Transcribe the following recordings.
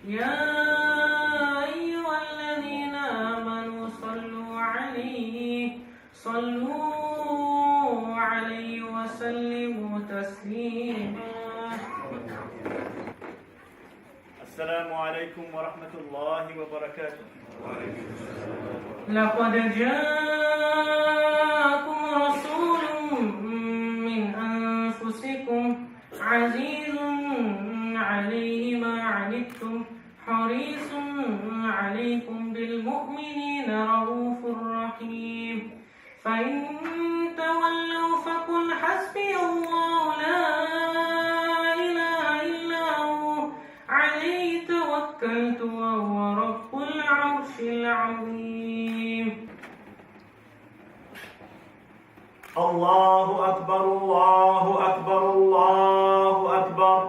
يا أيها الذين آمنوا صلوا عليه وسلموا تسليما. السلام عليكم ورحمة الله وبركاته. لقد جاءكم رسول من أنفسكم عزيز عليه ما عنتم حريص عليكم بالمؤمنين رؤوف رحيم. فإن تولوا فقل حسبي الله لا إله إلا هو عليه توكلت وهو رب العرش العظيم. الله أكبر الله أكبر الله أكبر.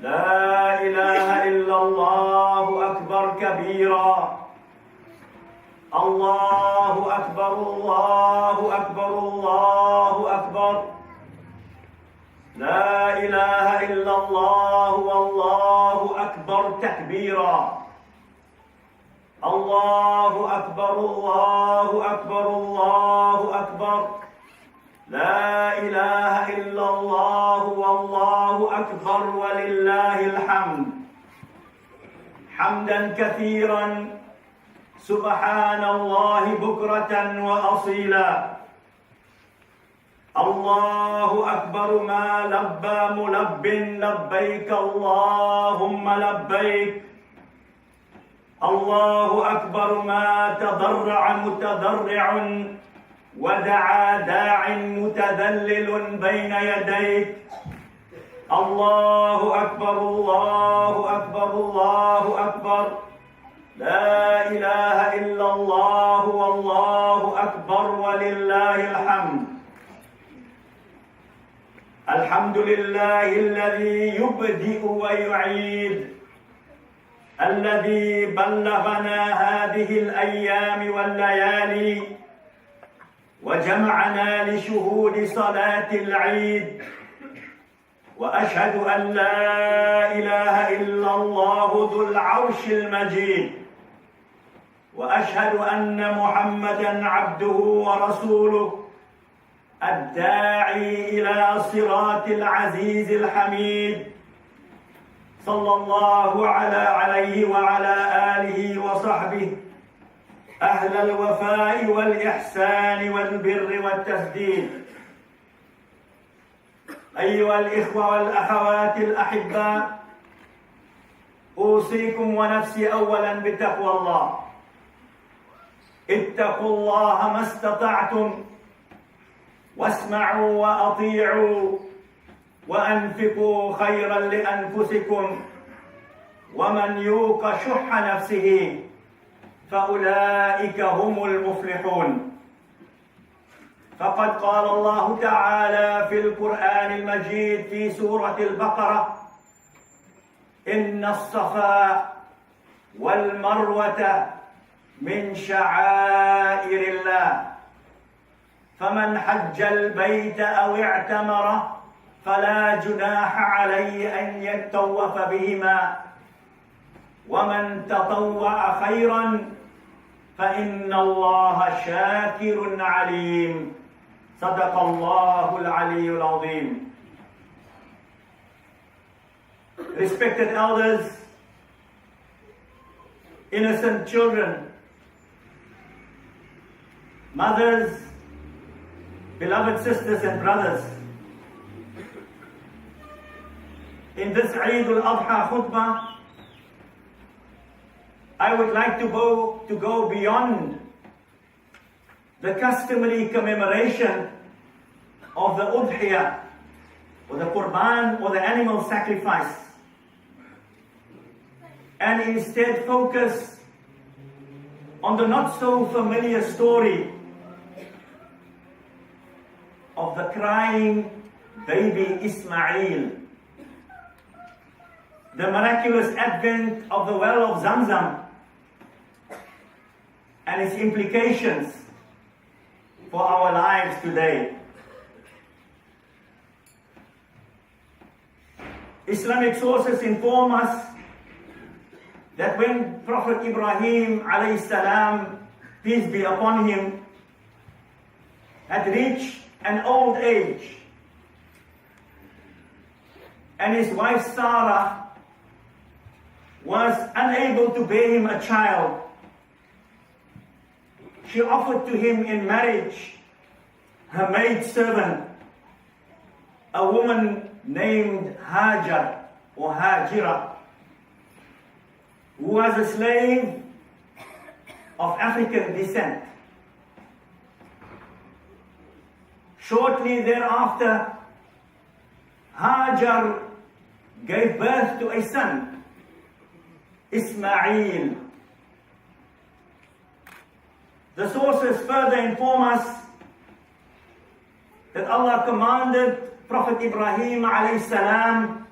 لا إله إلا الله أكبر كبيرا. الله أكبر الله أكبر الله أكبر. لا إله إلا الله والله أكبر تكبيرا. الله أكبر الله أكبر الله أكبر. لا إله إلا الله والله أكبر ولله الحمد. حمدا كثيرا سبحان الله بكرة وأصيلا. الله أكبر ما لبى ملب لبيك اللهم لبيك. الله أكبر ما تضرع متضرع ودعا داع متذلل بين يديك. الله أكبر الله أكبر الله أكبر. لا إله إلا الله والله أكبر ولله الحمد. الحمد لله الذي يبدئ ويعيد، الذي بلغنا هذه الأيام والليالي وجمعنا لشهود صلاة العيد. وأشهد أن لا إله إلا الله ذو العرش المجيد. وأشهد أن محمدًا عبده ورسوله الداعي إلى صراط العزيز الحميد، صلى الله عليه وعلى آله وصحبه أهل الوفاء والإحسان والبر والتسديد. أيها الإخوة والأخوات الأحباء، أوصيكم ونفسي أولاً بتقوى الله. اتقوا الله ما استطعتم، واسمعوا وأطيعوا وأنفقوا خيراً لأنفسكم، ومن يوق شح نفسه فأولئك هم المفلحون. فقد قال الله تعالى في القرآن المجيد في سورة البقرة: إن الصفا والمروة من شعائر الله، فمن حج البيت أو اعتمر فلا جناح عليه أن يطوف بهما، ومن تطوع خيرا فإن الله شاكر عليم. صدق الله العلي العظيم. Respected elders, innocent children, mothers, beloved sisters and brothers, in this Eid al-Adha khutbah, I would like to go beyond the customary commemoration of the udhiyah, or the qurban, or the animal sacrifice, and instead focus on the not so familiar story of the crying baby Ismail, the miraculous advent of the well of Zamzam, and its implications for our lives today. Islamic sources inform us that when Prophet Ibrahim alayhi salam, peace be upon him, had reached an old age, and his wife Sarah was unable to bear him a child, she offered to him in marriage her maid servant, a woman named Hajar or Hajira, who was a slave of African descent. Shortly thereafter, Hajar gave birth to a son, Ismail. The sources further inform us that Allah commanded Prophet Ibrahim alayhi salam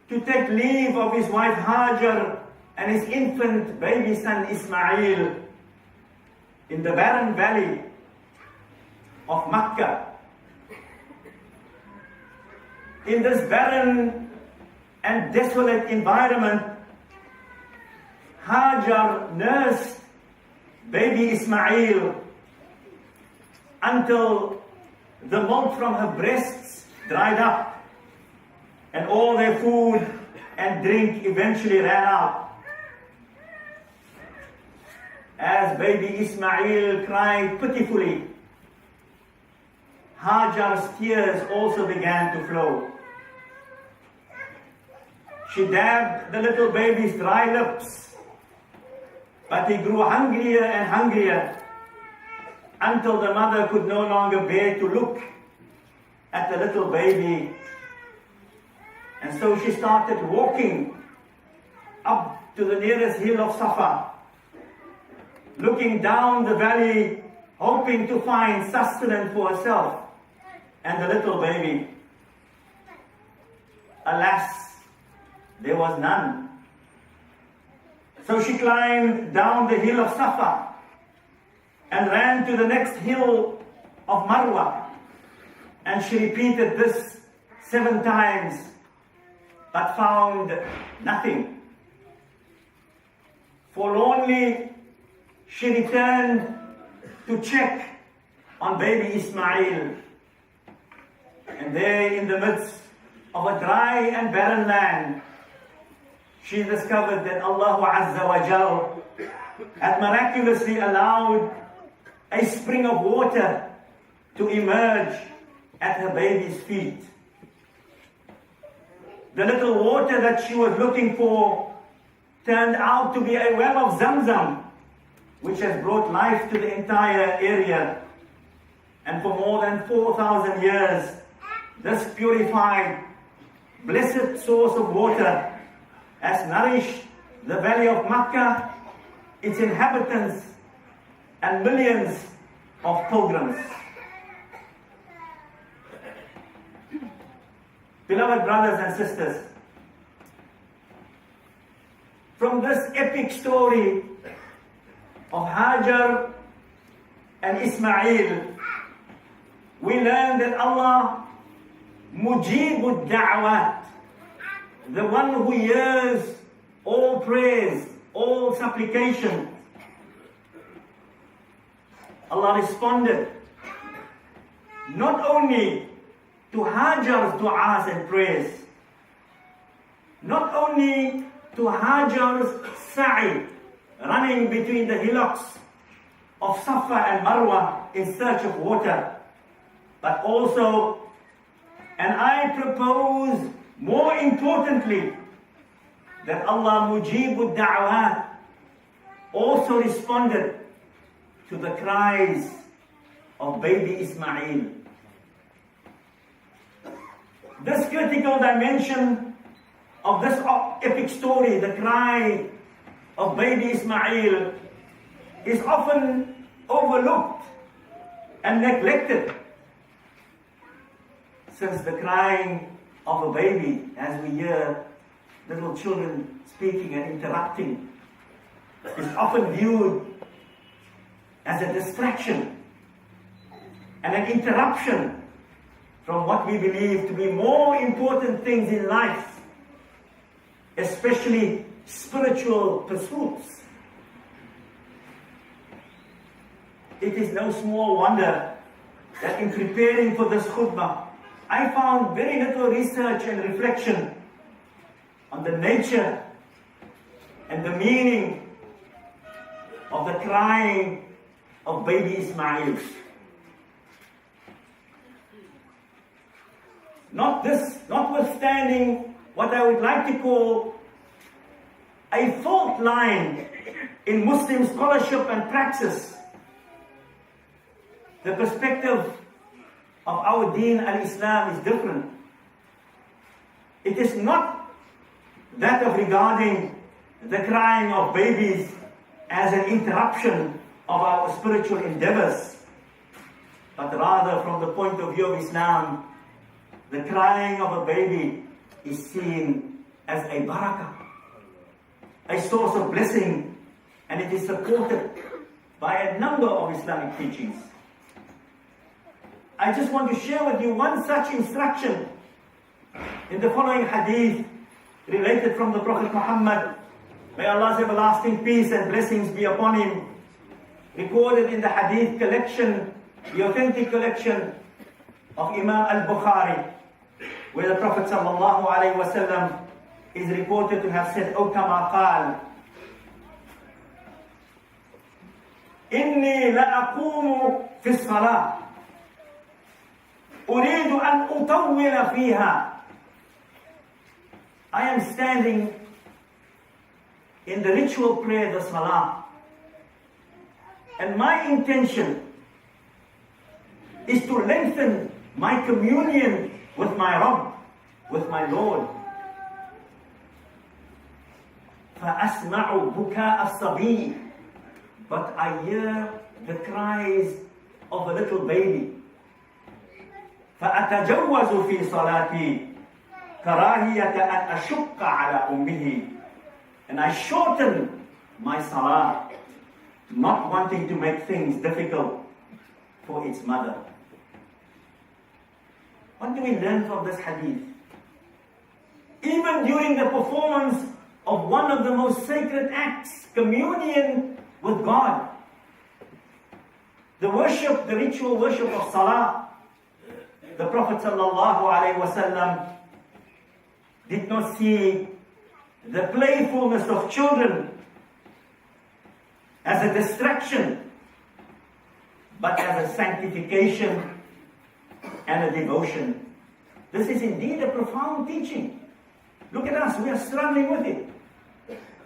to take leave of his wife Hajar and his infant baby son Ismail in the barren valley of Makkah. In this barren and desolate environment, Hajar nursed baby Ismail until the milk from her breasts dried up and all their food and drink eventually ran out. As baby Ismail cried pitifully, Hajar's tears also began to flow. She dabbed the little baby's dry lips, but he grew hungrier and hungrier until the mother could no longer bear to look at the little baby. And so she started walking up to the nearest hill of Safa, looking down the valley, hoping to find sustenance for herself and the little baby. Alas, there was none. So she climbed down the hill of Safa and ran to the next hill of Marwa, and she repeated this 7 times, but found nothing. Forlornly, she returned to check on baby Ismail. And there in the midst of a dry and barren land, she discovered that Allah Azza wa Jal had miraculously allowed a spring of water to emerge at her baby's feet. The little water that she was looking for turned out to be a well of Zamzam, which has brought life to the entire area. And for more than 4,000 years, this purified, blessed source of water has nourished the valley of Makkah, its inhabitants, and millions of pilgrims. Beloved brothers and sisters, from this epic story of Hajar and Ismail, we learn that Allah, Mujibud Da'wat, the one who hears all prayers, all supplication, Allah responded not only to Hajar's du'as and prayers, not only to Hajar's sa'i, running between the hillocks of Safa and Marwa in search of water, but also, and I propose more importantly, that Allah Mujibud Da'wat also responded to the cries of baby Ismail. This critical dimension of this epic story, the cry of baby Ismail, is often overlooked and neglected, since the crying of a baby, as we hear little children speaking and interrupting, is often viewed as a distraction and an interruption from what we believe to be more important things in life, especially spiritual pursuits. It is no small wonder that in preparing for this khutbah, I found very little research and reflection on the nature and the meaning of the crying of baby Ismail. Notwithstanding what I would like to call a fault line in Muslim scholarship and praxis, the perspective of our Deen al-Islam is different. It is not that of regarding the crying of babies as an interruption of our spiritual endeavors, but rather from the point of view of Islam, the crying of a baby is seen as a barakah, a source of blessing, and it is supported by a number of Islamic teachings. I just want to share with you one such instruction in the following hadith related from the Prophet Muhammad. May Allah's everlasting peace and blessings be upon him. Recorded in the hadith collection, the authentic collection of Imam al-Bukhari, where the Prophet sallallahu alaihi wasallam is reported to have said, "O kama qal, inni la aqumu fi as-salah, uridu an utawwila fiha." I am standing in the ritual prayer, the salah, and my intention is to lengthen my communion with my Rabb, with my Lord. فَأَسْمَعُ بُكَاءَ الصَّبِيِّ, but I hear the cries of a little baby. فَأَتَجَوَّزُ فِي صَلَاتِي كَرَاهِيَةَ أَنْ أَشُقَّ عَلَى أُمِّهِ, and I shorten my salah, not wanting to make things difficult for its mother. What do we learn from this hadith? Even during the performance of one of the most sacred acts, communion with God, the worship, the ritual worship of salah, the Prophet ﷺ did not see the playfulness of children as a distraction, but as a sanctification and a devotion. This is indeed a profound teaching. Look at us, we are struggling with it.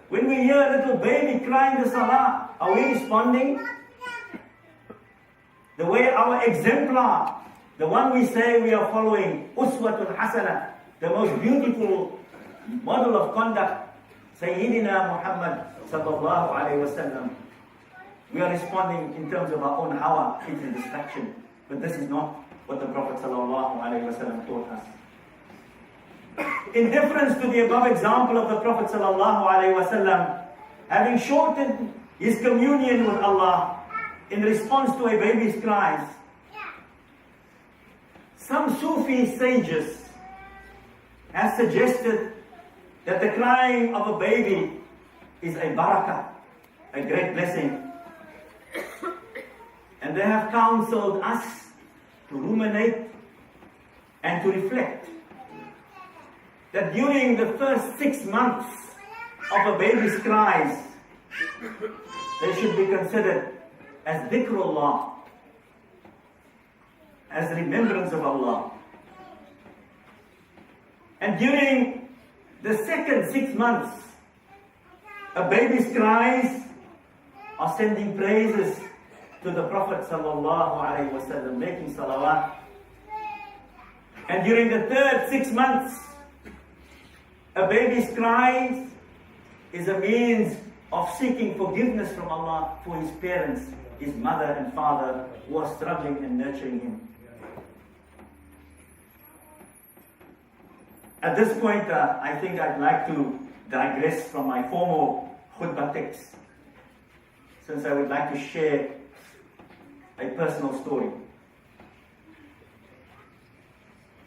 When we hear a little baby crying the salah, are we responding? The way our exemplar, the one we say we are following, uswatun hasana, the most beautiful model of conduct, Sayyidina Muhammad sallallahu alayhi wasallam, we are responding in terms of our own hawa, it's a distraction. But this is not what the Prophet sallallahu alayhi wasallam taught us. In difference to the above example of the Prophet sallallahu alayhi wasallam, having shortened his communion with Allah in response to a baby's cries, some Sufi sages have suggested that the crying of a baby is a barakah, a great blessing. And they have counseled us to ruminate and to reflect that during the first 6 months of a baby's cries, they should be considered as dhikrullah, as remembrance of Allah. And during the second 6 months, a baby's cries are sending praises to the Prophet sallallahu alaihi wasallam, making salawat. And during the third 6 months, a baby's cries is a means of seeking forgiveness from Allah for his parents, his mother and father, who are struggling and nurturing him. At this point, I think I'd like to digress from my formal khutbah text, since I would like to share a personal story.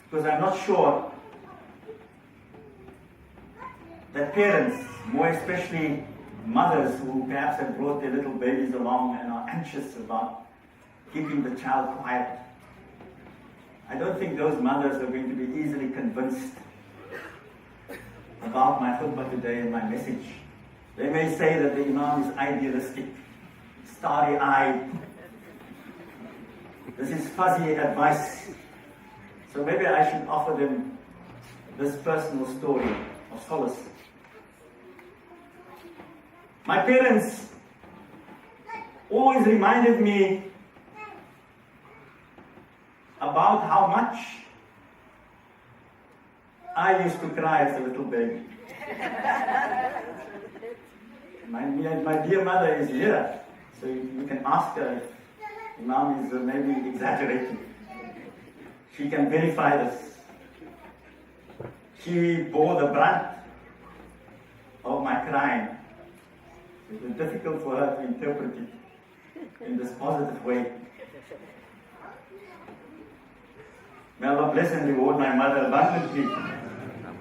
Because I'm not sure that parents, more especially mothers who perhaps have brought their little babies along and are anxious about keeping the child quiet, I don't think those mothers are going to be easily convinced about my khutbah today and my message. They may say that the Imam is idealistic, starry-eyed. This is fuzzy advice. So maybe I should offer them this personal story of solace. My parents always reminded me about how much I used to cry as a little baby. My dear mother is here, so you can ask her if Imam is maybe exaggerating. She can verify this. She bore the brunt of my crying. It was difficult for her to interpret it in this positive way. May Allah bless and reward my mother abundantly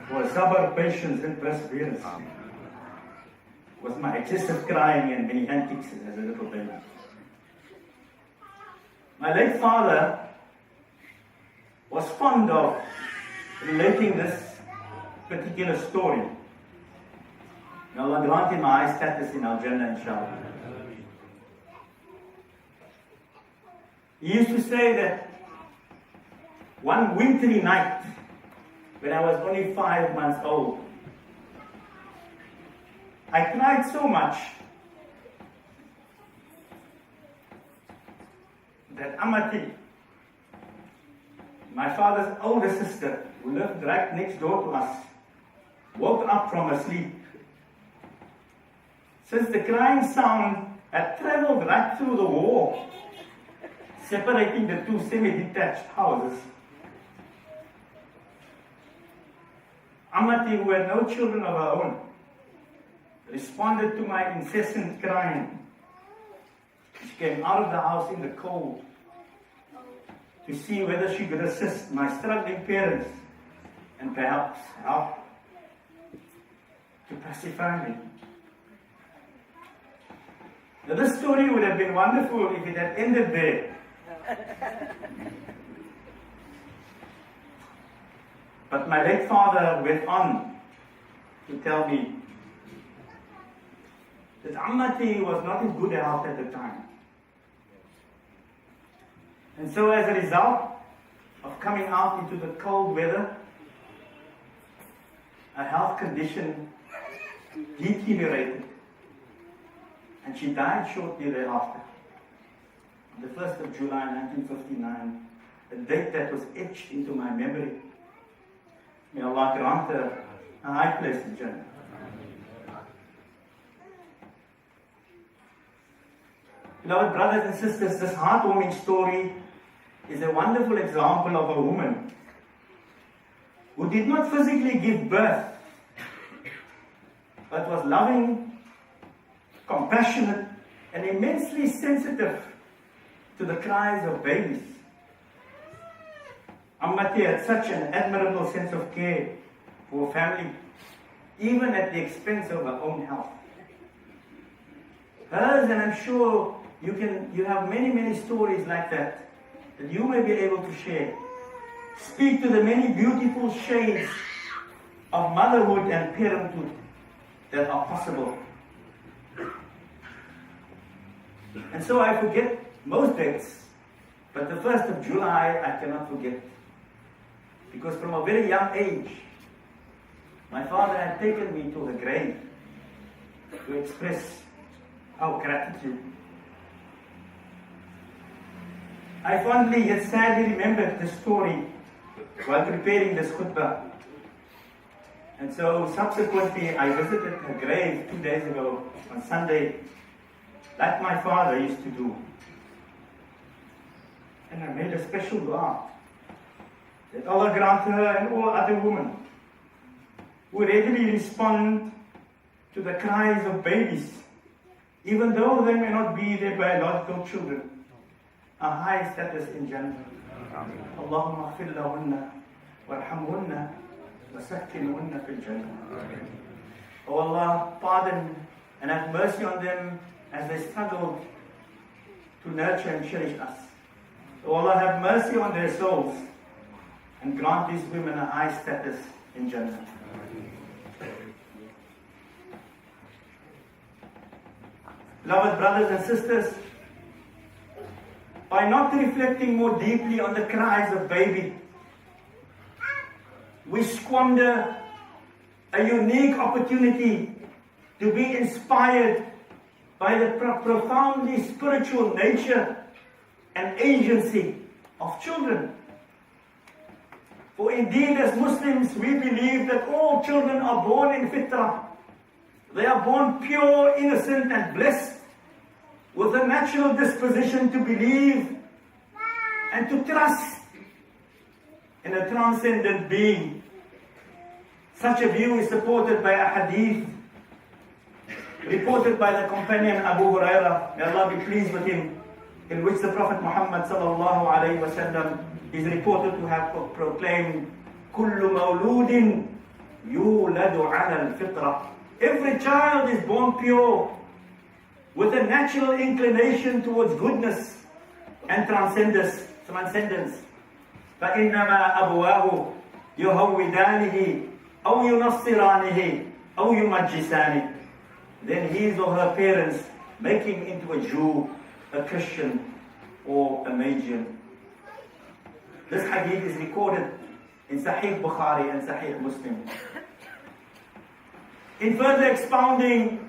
for sabr, patience and perseverance. It was my excessive crying and many antics as a little baby. My late father was fond of relating this particular story. May Allah grant him a high status in Al-Jannah, inshallah. He used to say that one wintry night, when I was only 5 months old, I cried so much that Amati, my father's older sister, who lived right next door to us, woke up from her sleep. Since the crying sound had traveled right through the wall, separating the two semi-detached houses, Amati, who had no children of her own, responded to my incessant crying. She came out of the house in the cold to see whether she could assist my struggling parents and perhaps help to pacify me. Now, this story would have been wonderful if it had ended there. But my late father went on to tell me that Ammati was not in good health at the time. And so as a result of coming out into the cold weather, her health condition deteriorated. And she died shortly thereafter. On the 1st of July 1959, a date that was etched into my memory. May Allah grant her a high place in Jannah. Beloved brothers and sisters, this heartwarming story is a wonderful example of a woman who did not physically give birth, but was loving, compassionate, and immensely sensitive to the cries of babies. Ammati had such an admirable sense of care for her family, even at the expense of her own health. Hers, and I'm sure you have many stories like that you may be able to share, speak to the many beautiful shades of motherhood and parenthood that are possible. And so I forget most dates, but the 1st of July I cannot forget. Because from a very young age, my father had taken me to the grave to express our gratitude. I fondly yet sadly remembered the story while preparing this khutbah. And so subsequently I visited her grave 2 days ago on Sunday, like my father used to do. And I made a special dua that Allah grant her and all other women who readily respond to the cries of babies, even though they may not be their biological children, a high status in Jannah. Allahumma aghfir lahunna warhamhunna wa sakkinhunna fil Jannah. O Allah, pardon and have mercy on them as they struggled to nurture and cherish us. O Allah, have mercy on their souls and grant these women a high status in Jannah. Beloved brothers and sisters, by not reflecting more deeply on the cries of baby, we squander a unique opportunity to be inspired by the profoundly spiritual nature and agency of children. For indeed, as Muslims, we believe that all children are born in fitrah. They are born pure, innocent, and blessed, with a natural disposition to believe and to trust in a transcendent being. Such a view is supported by a hadith reported by the companion Abu Huraira, may Allah be pleased with him, in which the Prophet Muhammad sallallahu alayhi wa sallam is reported to have proclaimed, كُلُّ مَوْلُودٍ يُولَدُ عَلَى الْفِطْرَةِ. Every child is born pure, with a natural inclination towards goodness and transcendence. فَإِنَّمَا أَبْوَاهُ يُهَوِّدَانِهِ أَوْ يُنَصِّرَانِهِ أَوْ يُمَجِّسَانِهِ. Then his or her parents make him into a Jew, a Christian, or a Magian. This hadith is recorded in Sahih Bukhari and Sahih Muslim. In further expounding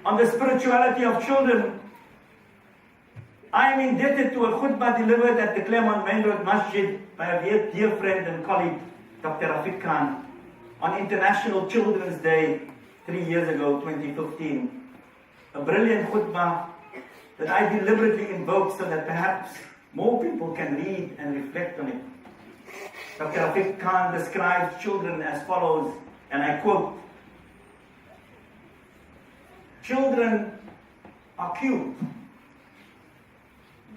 on the spirituality of children, I am indebted to a khutbah delivered at the Claremont Main Road Masjid by a dear friend and colleague, Dr. Rashied Khan, on International Children's Day 3 years ago, 2015. A brilliant khutbah that I deliberately invoked so that perhaps more people can read and reflect on it. Dr. Rashied Khan describes children as follows, and I quote, "Children are cute,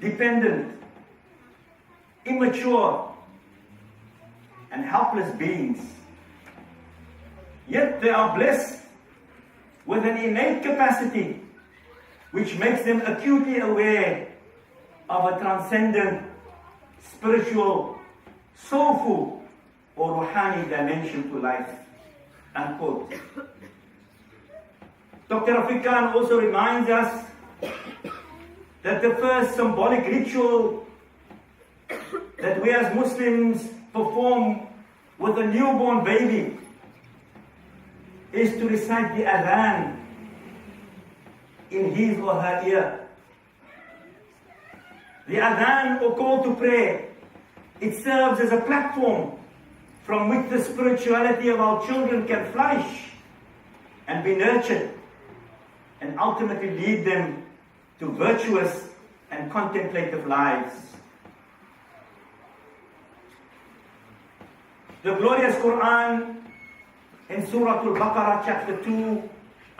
dependent, immature, and helpless beings. Yet they are blessed with an innate capacity which makes them acutely aware of a transcendent, spiritual, soulful, or ruhani dimension to life." Unquote. Dr. Rashied Khan also reminds us that the first symbolic ritual that we as Muslims perform with a newborn baby is to recite the Adhan in his or her ear. The Adhan, or call to prayer, it serves as a platform from which the spirituality of our children can flourish and be nurtured, and ultimately lead them to virtuous and contemplative lives. The glorious Quran in Surah Al-Baqarah chapter 2,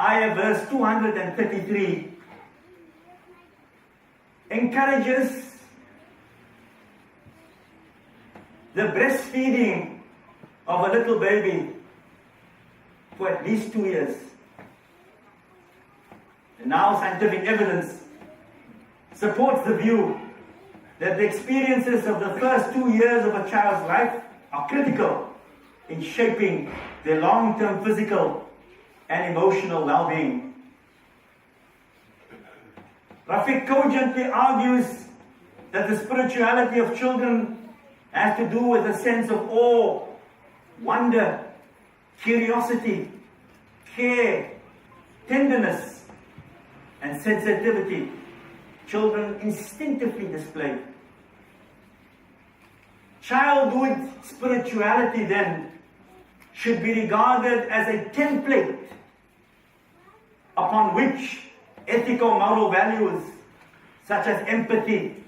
ayah verse 233 encourages the breastfeeding of a little baby for at least 2 years. And now scientific evidence supports the view that the experiences of the first 2 years of a child's life are critical in shaping their long-term physical and emotional well-being. Rashied cogently argues that the spirituality of children has to do with a sense of awe, wonder, curiosity, care, tenderness, and sensitivity children instinctively display. Childhood spirituality then should be regarded as a template upon which ethical moral values such as empathy,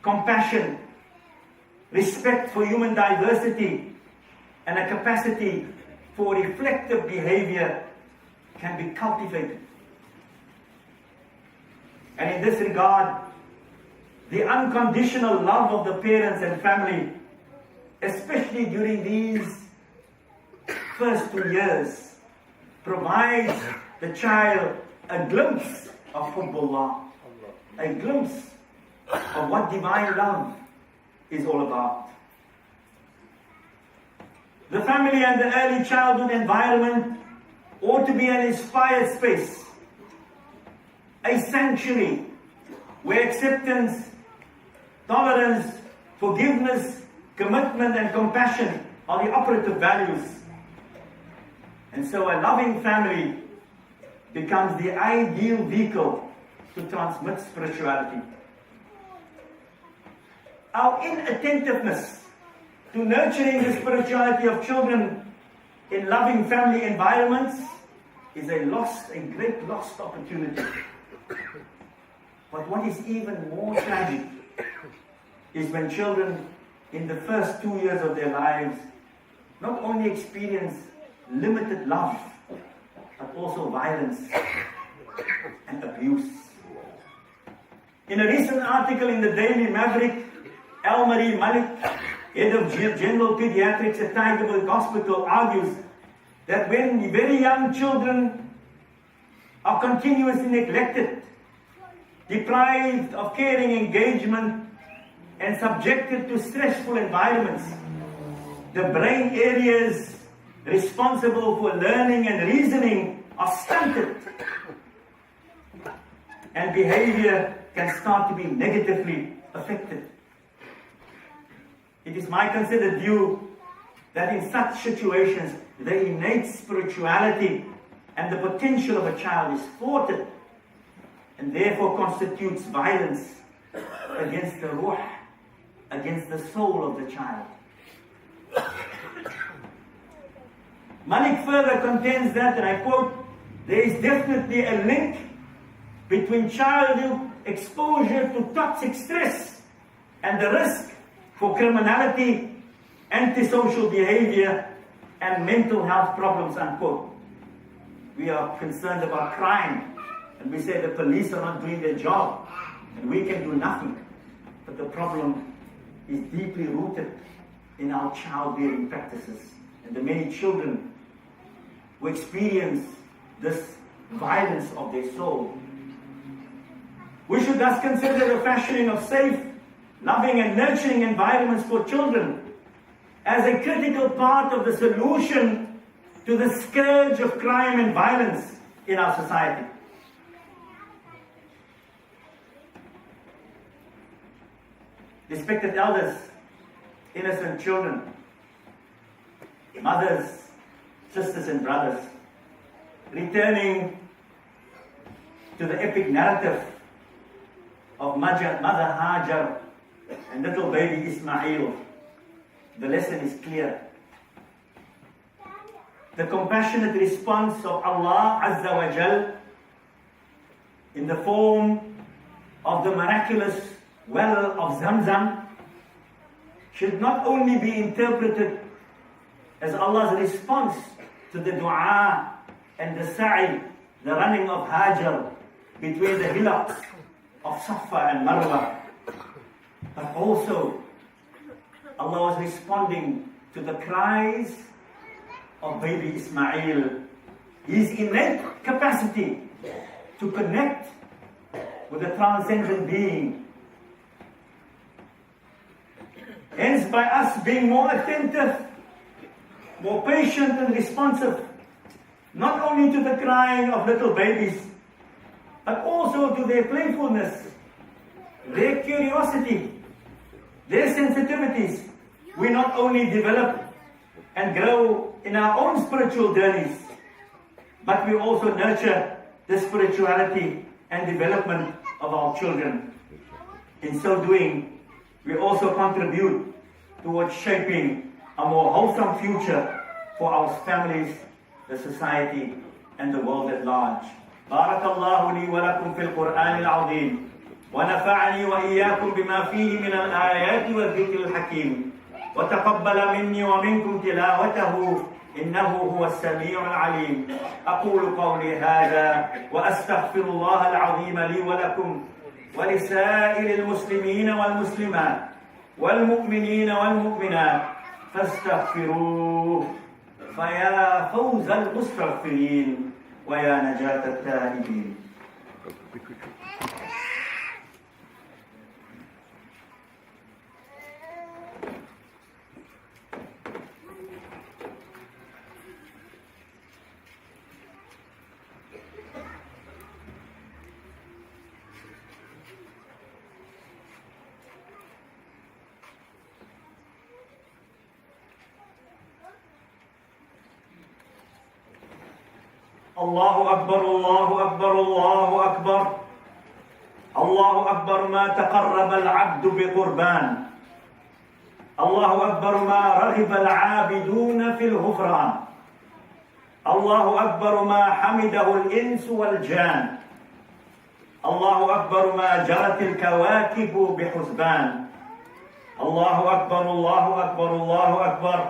compassion, respect for human diversity, and a capacity for reflective behavior can be cultivated. And in this regard, the unconditional love of the parents and family, especially during these first 2 years, provides the child a glimpse of Hubbullah, a glimpse of what divine love is all about. The family and the early childhood environment ought to be an inspired space, a sanctuary where acceptance, tolerance, forgiveness, commitment and compassion are the operative values. And so a loving family becomes the ideal vehicle to transmit spirituality. Our inattentiveness to nurturing the spirituality of children in loving family environments is a great lost opportunity. But what is even more tragic is when children in the first 2 years of their lives not only experience limited love, but also violence and abuse. In a recent article in the Daily Maverick, Al-Marie Malik, head of General Pediatrics at Tigerberg Hospital, argues that when very young children are continuously neglected, deprived of caring engagement, and subjected to stressful environments, the brain areas responsible for learning and reasoning are stunted, and behavior can start to be negatively affected. It is my considered view that in such situations, the innate spirituality and the potential of a child is thwarted, and therefore constitutes violence against the ruh, against the soul of the child. Malik further contends that, and I quote, there is definitely a link between childhood exposure to toxic stress and the risk for criminality, antisocial behavior, and mental health problems, unquote. We are concerned about crime, and we say the police are not doing their job, and we can do nothing. But the problem is deeply rooted in our childbearing practices, and the many children who experience this violence of their soul. We should thus consider the fashioning of safe, loving and nurturing environments for children as a critical part of the solution to the scourge of crime and violence in our society. Respected elders, innocent children, mothers, sisters and brothers, returning to the epic narrative of Mother Hajar and little baby Ismail, the lesson is clear. The compassionate response of Allah Azza wa Jal in the form of the miraculous well of Zamzam should not only be interpreted as Allah's response to the dua and the sa'i, the running of Hajar between the hillocks of Safa and Marwa, but also Allah was responding to the cries of baby Ismail, his innate capacity to connect with the transcendent being. Hence, by us being more attentive, more patient and responsive, not only to the crying of little babies, but also to their playfulness, their curiosity, their sensitivities, we not only develop and grow in our own spiritual journeys, but we also nurture the spirituality and development of our children. In so doing, we also contribute towards shaping a more wholesome future for our families, the society, and the world at large. بارك الله لي ولكم في القرآن العظيم ونفعني وإياكم بما فيه من الآيات والذكر الحكيم وتقبل مني ومنكم تلاوته إنه هو السميع العليم. أقول قولي هذا وأستغفر الله العظيم لي ولكم ولسائر المسلمين والمسلمات والمؤمنين والمؤمنات فاستغفروه فيا فوز المستغفرين ويا نجاة التائبين. الله أكبر الله أكبر الله أكبر الله أكبر ما تقرب العبد بقربان الله أكبر ما رغب العابدون في الغفران الله أكبر ما حمده الإنس والجان الله أكبر ما جرت الكواكب بحسبان الله أكبر الله أكبر الله أكبر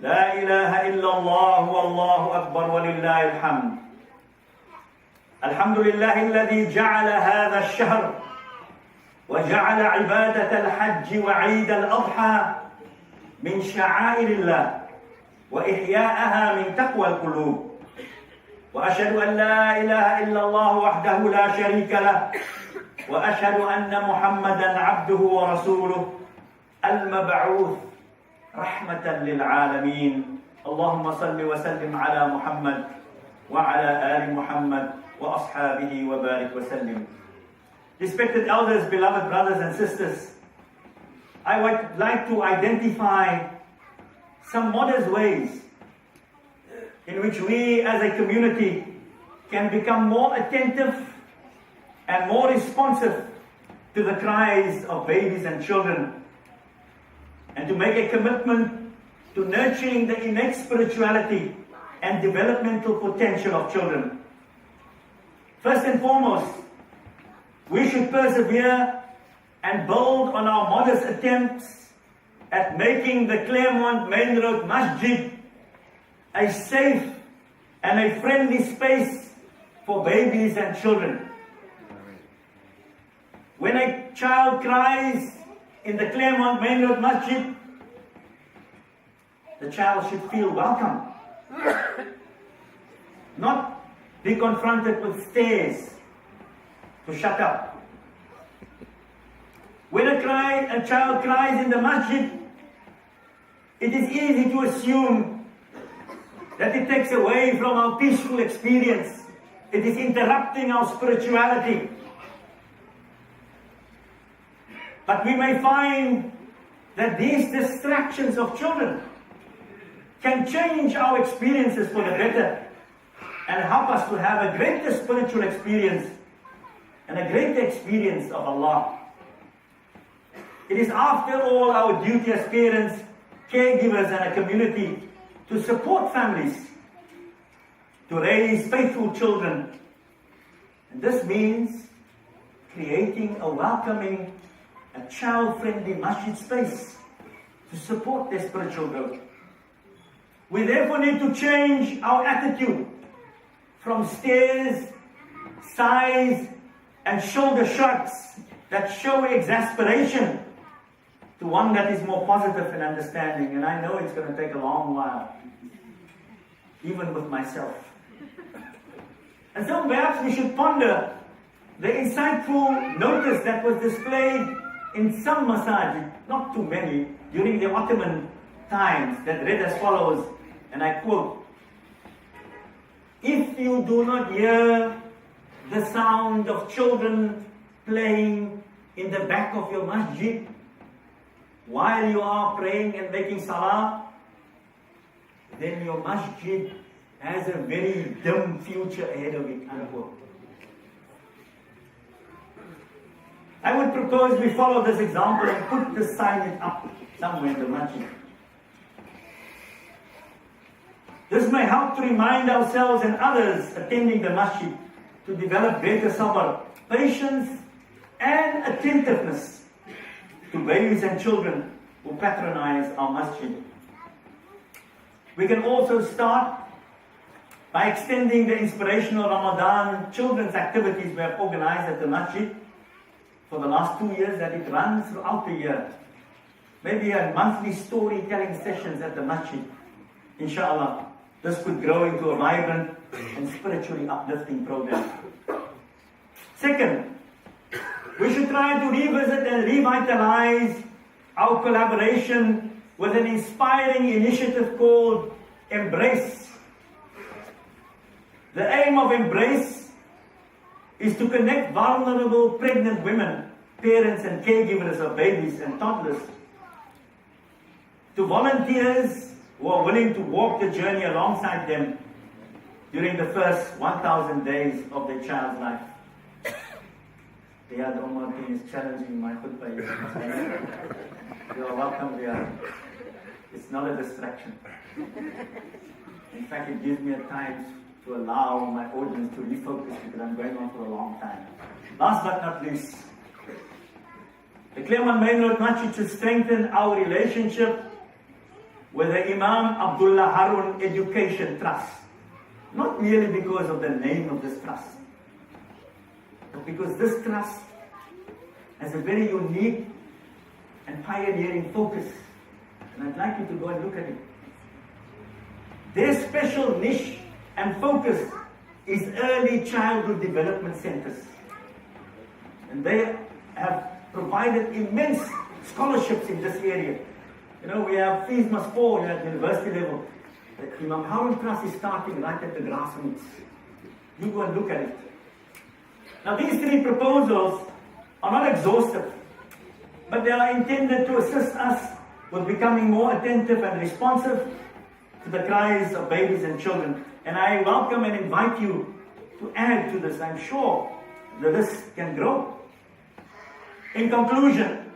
لا إله إلا الله والله أكبر ولله الحمد. الحمد لله الذي جعل هذا الشهر وجعل عبادة الحج وعيد الأضحى من شعائر الله وإحياءها من تقوى القلوب. وأشهد أن لا إله إلا الله وحده لا شريك له وأشهد أن محمدا عبده ورسوله المبعوث رحمة للعالمين. اللهم صل وسلم على محمد وعلى آل محمد وأصحابه وبارك وسلم. Respected elders, beloved brothers and sisters, I would like to identify some modest ways in which we as a community can become more attentive and more responsive to the cries of babies and children, and to make a commitment to nurturing the innate spirituality and developmental potential of children. First and foremost, we should persevere and build on our modest attempts at making the Claremont Main Road Masjid a safe and a friendly space for babies and children. When a child cries in the Claremont Main Road Masjid, the child should feel welcome, not be confronted with stares to shut up. When a child cries in the masjid, it is easy to assume that it takes away from our peaceful experience. It is interrupting our spirituality. But we may find that these distractions of children can change our experiences for the better and help us to have a greater spiritual experience and a greater experience of Allah. It is after all our duty as parents, caregivers and a community to support families, to raise faithful children. And this means creating a welcoming, a child-friendly masjid space to support their spiritual growth. We therefore need to change our attitude from stares, sighs, and shoulder shrugs that show exasperation to one that is more positive and understanding. And I know it's going to take a long while, even with myself. And so perhaps we should ponder the insightful notice that was displayed in some masajid, not too many, during the Ottoman times, that read as follows, and I quote, "If you do not hear the sound of children playing in the back of your masjid while you are praying and making salah, then your masjid has a very dim future ahead of it," unquote. I would propose we follow this example and put this signage up somewhere in the masjid. This may help to remind ourselves and others attending the masjid to develop greater sabr, patience and attentiveness to babies and children who patronize our masjid. We can also start by extending the inspirational Ramadan children's activities we have organized at the masjid for the last 2 years, that it runs throughout the year. Maybe a monthly storytelling sessions at the masjid, inshallah, this could grow into a vibrant and spiritually uplifting program. Second, we should try to revisit and revitalize our collaboration with an inspiring initiative called Embrace. The aim of Embrace is to connect vulnerable pregnant women, parents and caregivers of babies and toddlers, to volunteers who are willing to walk the journey alongside them during the first 1,000 days of their child's life. The Omar thing is challenging my khutbah. You are welcome there. It's not a distraction. In fact, it gives me a time to allow my audience to refocus because I'm going on for a long time. Last but not least, the Claremont Main Road Masjid to strengthen our relationship with the Imam Abdullah Harun Education Trust. Not merely because of the name of this trust, but because this trust has a very unique and pioneering focus. And I'd like you to go and look at it. Their special niche and focus is early childhood development centers. And they have provided immense scholarships in this area. You know, we have fees must fall at university level. The Imam Harun Trust is starting right at the grassroots. You go and look at it. Now these three proposals are not exhaustive, but they are intended to assist us with becoming more attentive and responsive to the cries of babies and children. And I welcome and invite you to add to this. I'm sure the list can grow. In conclusion,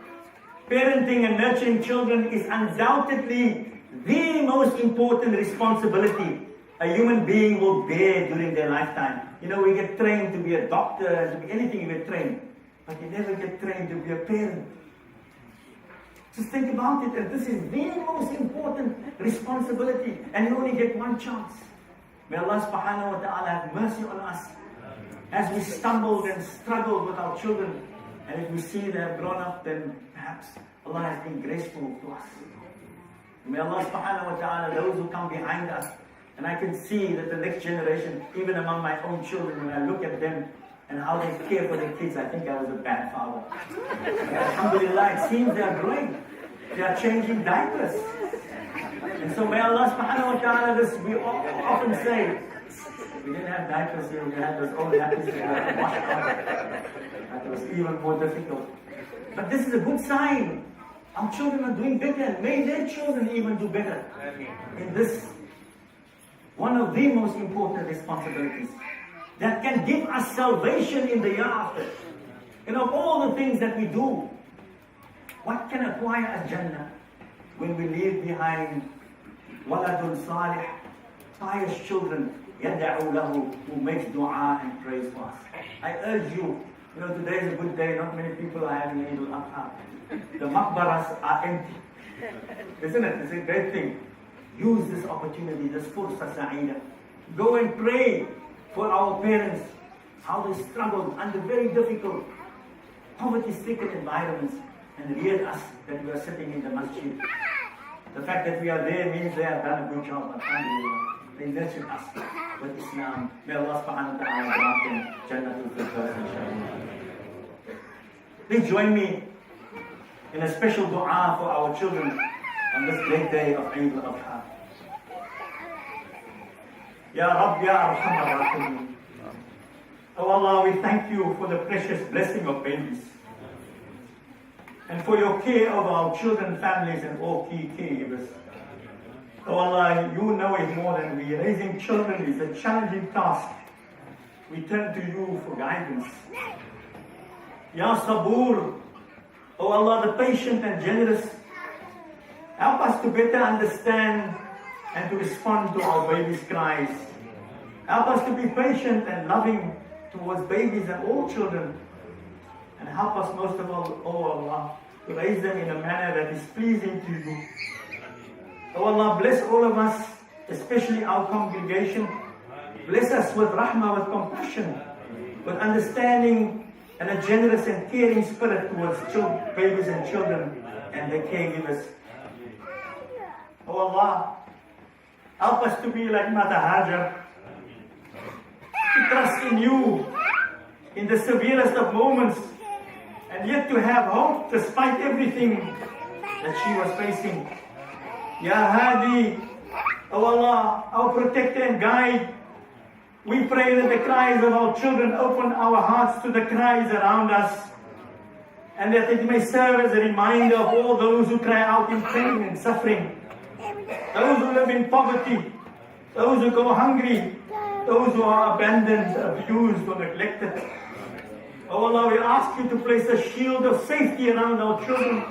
parenting and nurturing children is undoubtedly the most important responsibility a human being will bear during their lifetime. You know, we get trained to be a doctor, to be anything you get trained, but you never get trained to be a parent. Just think about it, and this is the most important responsibility, and you only get one chance. May Allah subhanahu wa ta'ala have mercy on us as we stumbled and struggled with our children. And if we see they have grown up, then perhaps Allah has been graceful to us. May Allah subhanahu wa ta'ala, those who come behind us, and I can see that the next generation, even among my own children, when I look at them and how they care for their kids, I think I was a bad father. Alhamdulillah, it seems they are growing. They are changing diapers. And so may Allah subhanahu wa ta'ala, this we often say, we didn't have diapers here, we had those old nappies that were washed out. That was even more difficult. But this is a good sign. Our children are doing better, and may their children even do better in this, one of the most important responsibilities that can give us salvation in the year after. You know, all the things that we do, what can acquire us Jannah when we leave behind waladun salih, pious children, yada'u lahu, who makes dua and prays for us. I urge you, you know, today is a good day, not many people are having Eid al-Adha. The maqbaras are empty. Isn't it? It's a great thing. Use this opportunity, this fursa sa'ida. Go and pray for our parents, how they struggled under very difficult, poverty-stricken environments, and reared us that we are sitting in the masjid. The fact that we are there means they have done a good job. Alhamdulillah. They nurtured us with Islam. May Allah subhanahu wa ta'ala grant them Jannatul Firdaus, inshallah. Please join me in a special dua for our children on this great day of Eid al-Adha. Ya Rabb, Ya Arhamar Rahimin. Oh Allah, we thank you for the precious blessing of babies, and for your care of our children, families, and all key caregivers. Oh Allah, you know it more than we. Raising children is a challenging task. We turn to you for guidance. Ya Sabur, oh Allah, the patient and generous, help us to better understand and to respond to our babies' cries. Help us to be patient and loving towards babies and all children. And help us most of all, oh Allah, to raise them in a manner that is pleasing to you. Oh Allah, bless all of us, especially our congregation. Bless us with rahmah, with compassion, with understanding, and a generous and caring spirit towards babies and children and their caregivers. Oh Allah, Help us to be like Mother Hajar, to trust in you in the severest of moments, and yet to have hope despite everything that she was facing. Ya Hadi, O Allah, our protector and guide, we pray that the cries of our children open our hearts to the cries around us, and that it may serve as a reminder of all those who cry out in pain and suffering, those who live in poverty, those who go hungry, those who are abandoned, abused, or neglected. Oh Allah, we ask you to place a shield of safety around our children.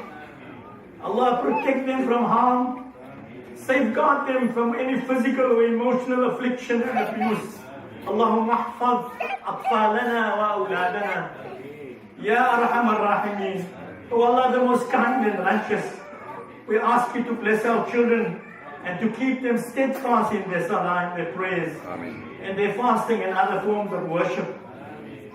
Allah, protect them from harm, safeguard them from any physical or emotional affliction and abuse. Allahumma ahfaz atfalana wa awladana. Ya Arhamar Rahimin. Oh Allah, the most kind and righteous, we ask you to bless our children and to keep them steadfast in their salah, in their prayers, in their fasting and other forms of worship.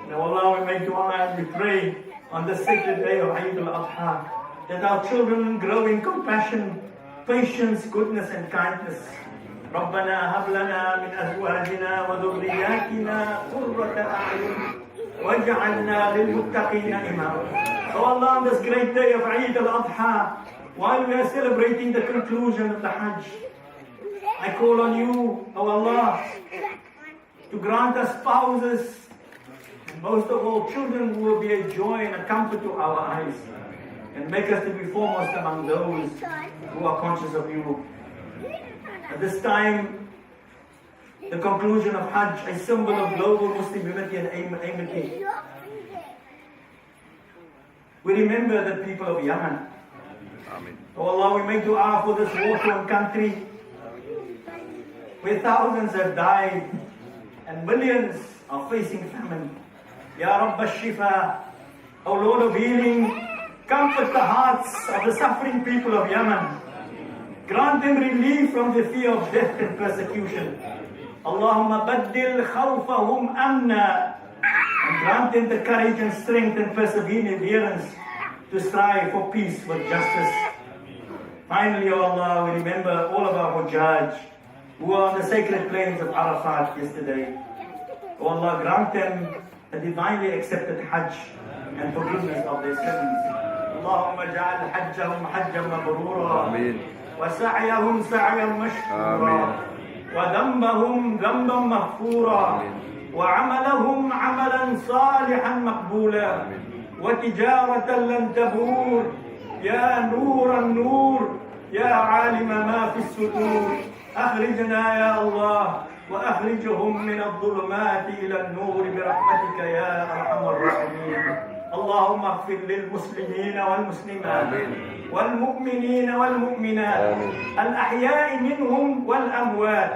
And Allah, we make dua and we pray on the sacred day of Eid al-Adha that our children grow in compassion, patience, goodness and kindness. ربنا هب لنا من أزواجنا وذرياتنا قرة أعين واجعلنا للمتقين إماما. So Allah, on this great day of Eid al-Adha, while we are celebrating the conclusion of the Hajj, I call on you, O Allah, to grant us spouses, and most of all children, who will be a joy and a comfort to our eyes, and make us to be foremost among those who are conscious of you. At this time, the conclusion of Hajj, a symbol of global Muslim unity and amity. We remember the people of Yemen. Oh Allah, we make dua for this war-torn country where thousands have died and millions are facing famine. Ya Rabb al-Shifa, O Lord of healing, comfort the hearts of the suffering people of Yemen. Grant them relief from the fear of death and persecution. Allahumma baddil khawfahum amna, and grant them the courage and strength and perseverance to strive for peace with justice. Finally, O Allah, we remember all of our Hujjaj who are on the sacred plains of Arafat yesterday. O Allah, grant them a divinely accepted Hajj and forgiveness of their sins. Allahumma ja'al hajjahum hajjan mabrura, wa sa'yahum sa'yan mashkura, wa dhanbahum dhanban maghfura, wa 'amalahum 'amalan salihan maqbula, wa tijaratan lan tabur. يا نور النور يا عالم ما في الصدور أخرجنا يا الله وأخرجهم من الظلمات إلى النور برحمتك يا أرحم الراحمين. اللهم اغفر للمسلمين والمسلمات والمؤمنين والمؤمنات الأحياء منهم والأموات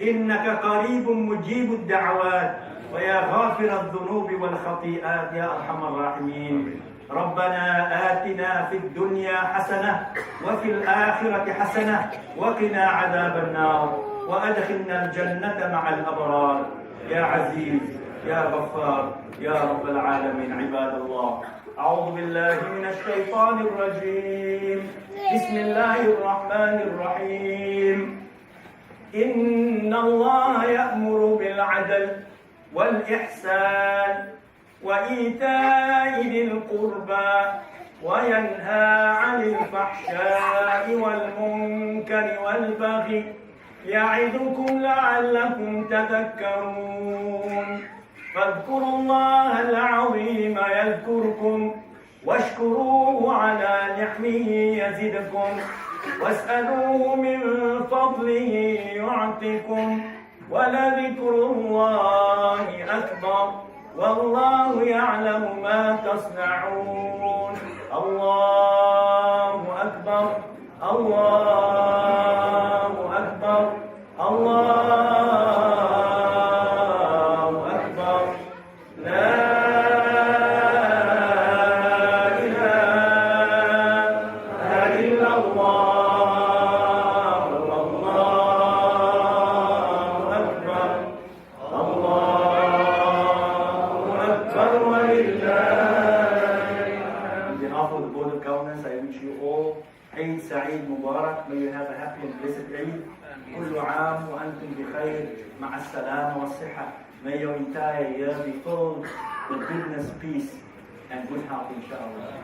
إنك قريب مجيب الدعوات ويا غافر الذنوب والخطيئات يا أرحم الراحمين. ربنا آتنا في الدنيا حسنة وفي الآخرة حسنة وقنا عذاب النار وأدخلنا الجنة مع الأبرار يا عزيز يا غفار يا رب العالمين. عباد الله، أعوذ بالله من الشيطان الرجيم. بسم الله الرحمن الرحيم. إن الله يأمر بالعدل والإحسان وإيتاء ذي القربى وينهى عن الفحشاء والمنكر والبغي يعظكم لعلكم تذكرون. فاذكروا الله العظيم يذكركم واشكروه على نعمه يزدكم واسألوه من فضله يعطكم ولذكر الله أكبر والله يعلم ما تصنعون. الله أكبر الله أكبر الله أكبر. لا إله إلا الله والله أكبر الله أكبر ولله. On behalf of the board the governors, I wish you all Eid Sa'id Mubarak. May you have a happy and blessed Eid. كل عام وأنتم بخير مع السلامة والصحة. May your entire year be filled with goodness, peace, and good health, inshallah.